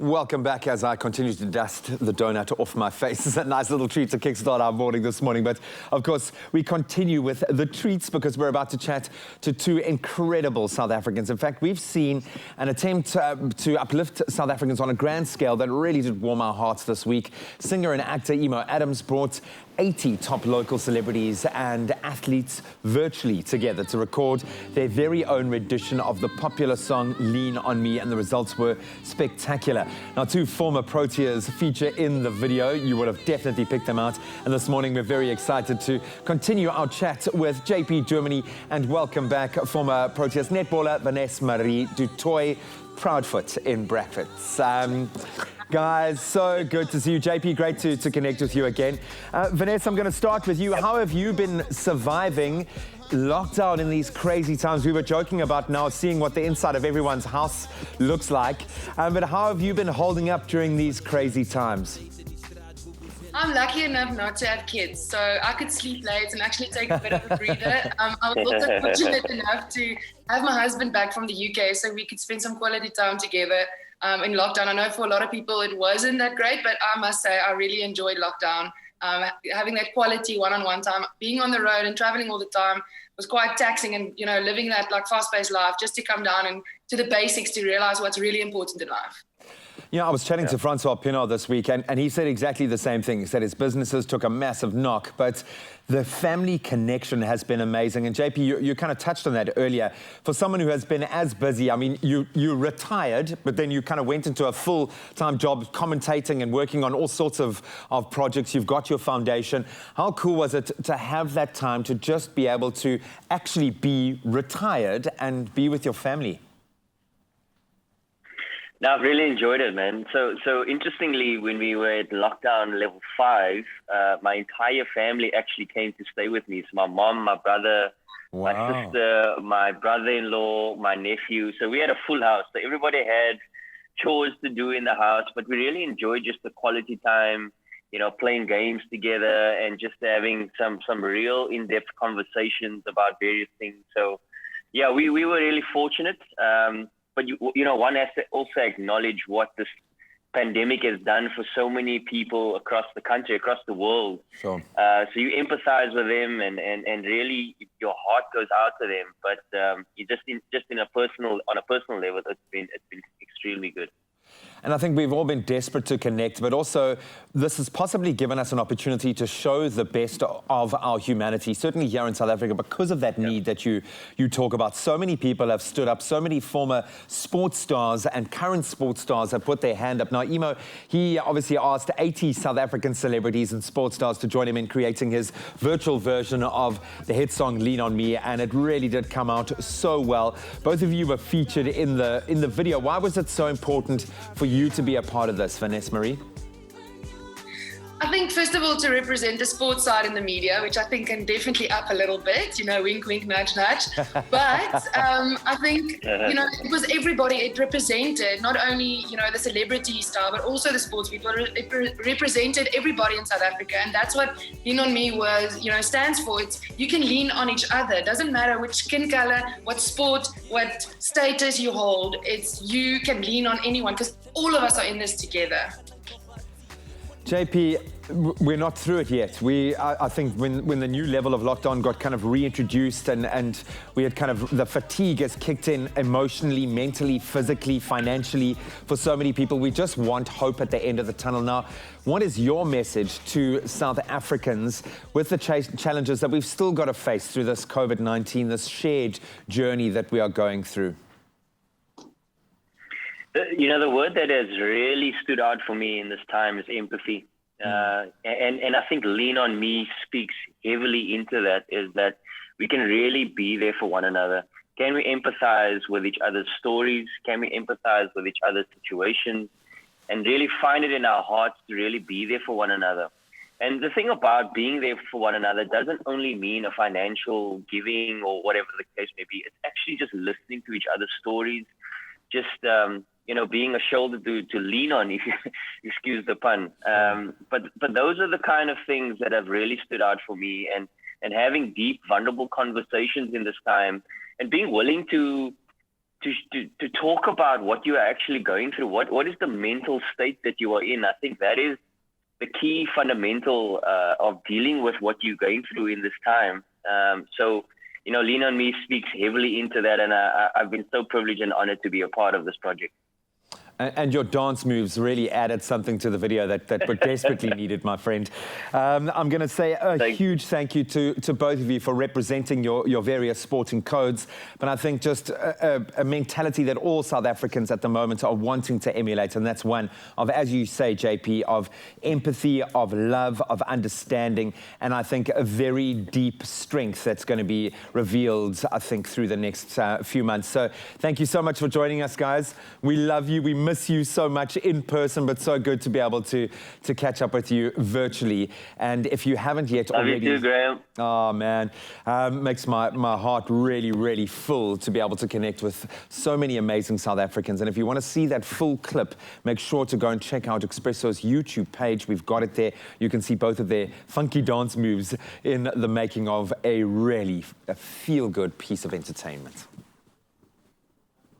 Welcome back as I continue to dust the donut off my face. It's a nice little treat to kickstart our morning this morning. But of course, we continue with the treats because we're about to chat to two incredible South Africans. In fact, we've seen an attempt to uplift South Africans on a grand scale that really did warm our hearts this week. Singer and actor Emo Adams brought 80 top local celebrities and athletes virtually together to record their very own rendition of the popular song Lean On Me, and the results were spectacular. Now, two former Proteas feature in the video. You would have definitely picked them out. And this morning, we're very excited to continue our chat with JP Duminy and welcome back former Proteas netballer Vanes-Mari Du Toit, Proudfoot in brackets. Guys, so good to see you. JP, great to connect with you again. Vanessa, I'm going to start with you. How have you been surviving lockdown in these crazy times? We were joking about now seeing what the inside of everyone's house looks like. But how have you been holding up during these crazy times? I'm lucky enough not to have kids, so I could sleep late and actually take a bit of a breather. I was also fortunate enough to have my husband back from the UK so we could spend some quality time together in lockdown. I know for a lot of people it wasn't that great, but I must say I really enjoyed lockdown. Having that quality one-on-one time, being on the road and traveling all the time was quite taxing, and living that like fast-paced life, just to come down and to the basics to realize what's really important in life. I was chatting to Francois Pinot this week, and he said exactly the same thing. He said his businesses took a massive knock, but the family connection has been amazing. And JP, you kind of touched on that earlier. For someone who has been as busy, I mean, you retired, but then you kind of went into a full-time job commentating and working on all sorts of projects. You've got your foundation. How cool was it to have that time to just be able to actually be retired and be with your family? No, I've really enjoyed it, man. So interestingly, when we were at lockdown level 5, my entire family actually came to stay with me. So my mom, my brother, my sister, my brother-in-law, my nephew. So we had a full house. So everybody had chores to do in the house, but we really enjoyed just the quality time, playing games together and just having some real in-depth conversations about various things. So yeah, we were really fortunate. But one has to also acknowledge what this pandemic has done for so many people across the country, across the world. Sure. So you empathize with them, and really your heart goes out to them. But you on a personal level, it's been extremely good. And I think we've all been desperate to connect, but also this has possibly given us an opportunity to show the best of our humanity, certainly here in South Africa, because of that need that you talk about. So many people have stood up, so many former sports stars and current sports stars have put their hand up. Now, Emo, he obviously asked 80 South African celebrities and sports stars to join him in creating his virtual version of the hit song Lean On Me, and it really did come out so well. Both of you were featured in the video. Why was it so important for you to be a part of this, Vanes-Mari? I think, first of all, to represent the sports side in the media, which I think can definitely up a little bit, wink, wink, nudge, nudge. But I think, it was everybody. It represented not only, the celebrity star, but also the sports people. It represented everybody in South Africa. And that's what Lean On Me stands for. It's you can lean on each other. It doesn't matter which skin color, what sport, what status you hold. It's you can lean on anyone because all of us are in this together. JP, we're not through it yet. I think when the new level of lockdown got kind of reintroduced and we had kind of the fatigue has kicked in emotionally, mentally, physically, financially for so many people, we just want hope at the end of the tunnel. Now, what is your message to South Africans with the challenges that we've still got to face through this COVID-19, this shared journey that we are going through? The word that has really stood out for me in this time is empathy. And I think Lean On Me speaks heavily into that, is that we can really be there for one another. Can we empathize with each other's stories? Can we empathize with each other's situations? And really find it in our hearts to really be there for one another. And the thing about being there for one another doesn't only mean a financial giving or whatever the case may be. It's actually just listening to each other's stories, just being a shoulder to lean on, if you excuse the pun. But those are the kind of things that have really stood out for me, and having deep, vulnerable conversations in this time, and being willing to to talk about what you are actually going through. What is the mental state that you are in? I think that is the key fundamental of dealing with what you're going through in this time. So, you know, Lean On Me speaks heavily into that, and I've been so privileged and honored to be a part of this project. And your dance moves really added something to the video that were desperately needed, my friend. I'm going to say a huge thank you to both of you for representing your various sporting codes. But I think just a mentality that all South Africans at the moment are wanting to emulate. And that's one of, as you say, JP, of empathy, of love, of understanding. And I think a very deep strength that's going to be revealed, I think, through the next few months. So thank you so much for joining us, guys. We love you. We miss you so much in person, but so good to be able to catch up with you virtually. And if you haven't yet already... Love you too, Graham. Oh, man. Makes my heart really, really full to be able to connect with so many amazing South Africans. And if you want to see that full clip, make sure to go and check out Expresso's YouTube page. We've got it there. You can see both of their funky dance moves in the making of a really feel-good piece of entertainment.